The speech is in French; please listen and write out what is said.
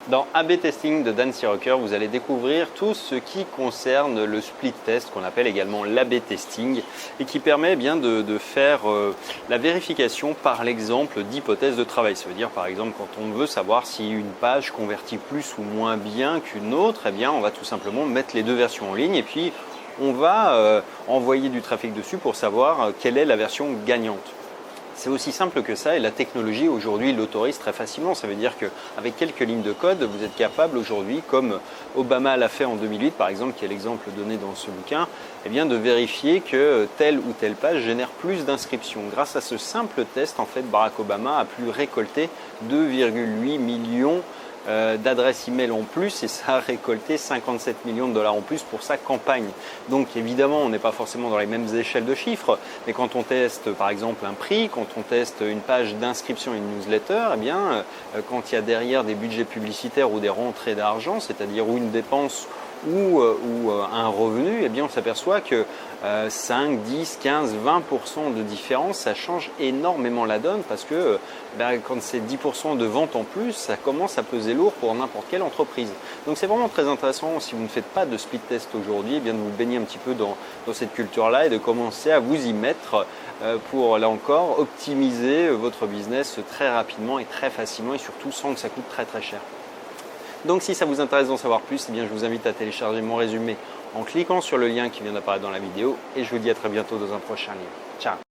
Dans A/B Testing de Dan Sirocker, vous allez découvrir tout ce qui concerne le split test, qu'on appelle également l'A/B Testing, et qui permet bien de faire la vérification par l'exemple d'hypothèses de travail. Ça veut dire par exemple quand on veut savoir si une page convertit plus ou moins bien qu'une autre, eh bien on va tout simplement mettre les deux versions en ligne et puis on va envoyer du trafic dessus pour savoir quelle est la version gagnante. C'est aussi simple que ça et la technologie aujourd'hui l'autorise très facilement. Ça veut dire qu'avec quelques lignes de code, vous êtes capable aujourd'hui, comme Obama l'a fait en 2008 par exemple, qui est l'exemple donné dans ce bouquin, eh bien de vérifier que telle ou telle page génère plus d'inscriptions. Grâce à ce simple test, en fait, Barack Obama a pu récolter 2,8 millions d'adresses email en plus et ça a récolté 57 millions de dollars en plus pour sa campagne. Donc évidemment, on n'est pas forcément dans les mêmes échelles de chiffres, mais quand on teste par exemple un prix, quand on teste une page d'inscription à une newsletter, eh bien, quand il y a derrière des budgets publicitaires ou des rentrées d'argent, c'est-à-dire ou une dépense ou un revenu, eh bien on s'aperçoit que 5, 10, 15, 20% de différence, ça change énormément la donne parce que quand c'est 10% de vente en plus, ça commence à peser lourd pour n'importe quelle entreprise. Donc c'est vraiment très intéressant, si vous ne faites pas de speed test aujourd'hui, eh bien de vous baigner un petit peu dans cette culture-là et de commencer à vous y mettre pour, là encore, optimiser votre business très rapidement et très facilement et surtout sans que ça coûte très très cher. Donc si ça vous intéresse d'en savoir plus, eh bien, je vous invite à télécharger mon résumé en cliquant sur le lien qui vient d'apparaître dans la vidéo et je vous dis à très bientôt dans un prochain livre. Ciao!